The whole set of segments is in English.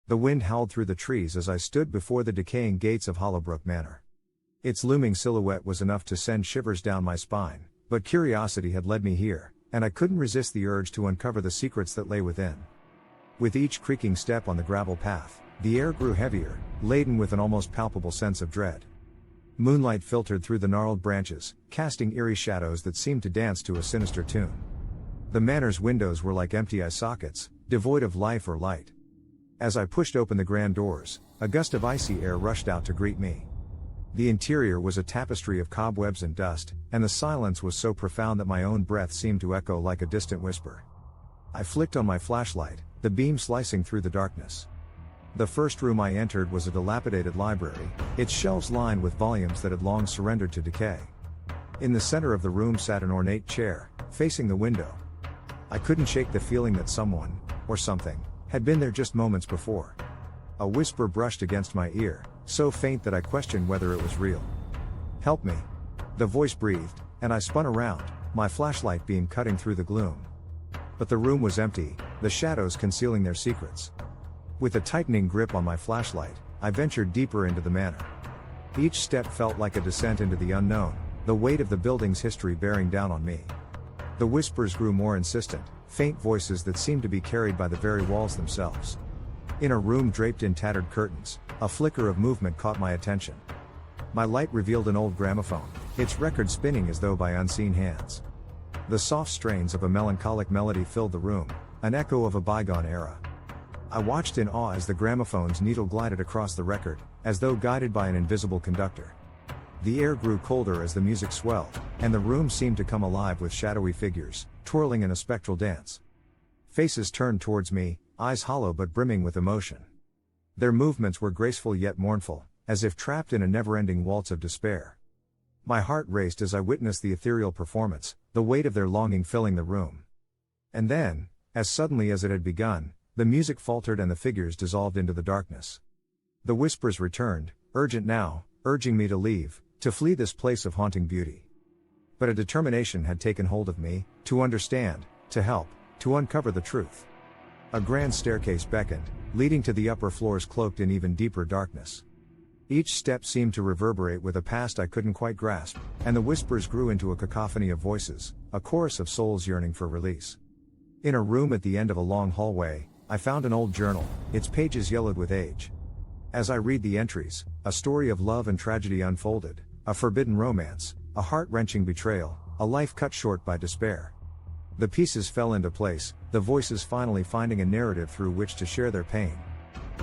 The wind howled through the trees as I stood before the decaying gates of Hollowbrook Manor. Its looming silhouette was enough to send shivers down my spine, but curiosity had led me here, and I couldn't resist the urge to uncover the secrets that lay within. With each creaking step on the gravel path, the air grew heavier, laden with an almost palpable sense of dread. Moonlight filtered through the gnarled branches, casting eerie shadows that seemed to dance to a sinister tune. The manor's windows were like empty eye sockets, devoid of life or light. As I pushed open the grand doors, a gust of icy air rushed out to greet me. The interior was a tapestry of cobwebs and dust, and the silence was so profound that my own breath seemed to echo like a distant whisper. I flicked on my flashlight, the beam slicing through the darkness. The first room I entered was a dilapidated library, its shelves lined with volumes that had long surrendered to decay. In the center of the room sat an ornate chair, facing the window. I couldn't shake the feeling that someone, or something, had been there just moments before. A whisper brushed against my ear, so faint that I questioned whether it was real. "Help me," the voice breathed, and I spun around, my flashlight beam cutting through the gloom. But the room was empty, the shadows concealing their secrets. With a tightening grip on my flashlight, I ventured deeper into the manor. Each step felt like a descent into the unknown, the weight of the building's history bearing down on me. The whispers grew more insistent, faint voices that seemed to be carried by the very walls themselves. In a room draped in tattered curtains, a flicker of movement caught my attention. My light revealed an old gramophone, its record spinning as though by unseen hands. The soft strains of a melancholic melody filled the room, an echo of a bygone era. I watched in awe as the gramophone's needle glided across the record, as though guided by an invisible conductor. The air grew colder as the music swelled, and the room seemed to come alive with shadowy figures, twirling in a spectral dance. Faces turned towards me, eyes hollow but brimming with emotion. Their movements were graceful yet mournful, as if trapped in a never-ending waltz of despair. My heart raced as I witnessed the ethereal performance, the weight of their longing filling the room. And then, as suddenly as it had begun, the music faltered and the figures dissolved into the darkness. The whispers returned, urgent now, urging me to leave, to flee this place of haunting beauty. But a determination had taken hold of me, to understand, to help, to uncover the truth. A grand staircase beckoned, leading to the upper floors cloaked in even deeper darkness. Each step seemed to reverberate with a past I couldn't quite grasp, and the whispers grew into a cacophony of voices, a chorus of souls yearning for release. In a room at the end of a long hallway, I found an old journal, its pages yellowed with age. As I read the entries, a story of love and tragedy unfolded, a forbidden romance, a heart-wrenching betrayal, a life cut short by despair. The pieces fell into place, the voices finally finding a narrative through which to share their pain.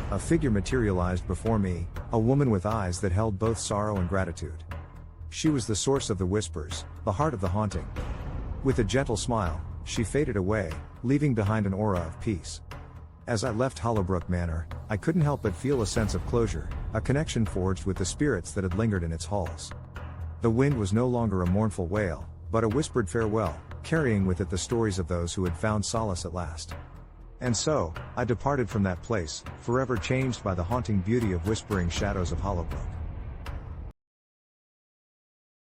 A figure materialized before me, a woman with eyes that held both sorrow and gratitude. She was the source of the whispers, the heart of the haunting. With a gentle smile, she faded away, leaving behind an aura of peace. As I left Hollowbrook Manor, I couldn't help but feel a sense of closure, a connection forged with the spirits that had lingered in its halls. The wind was no longer a mournful wail, but a whispered farewell, carrying with it the stories of those who had found solace at last. And so, I departed from that place, forever changed by the haunting beauty of whispering shadows of Hollowbrook.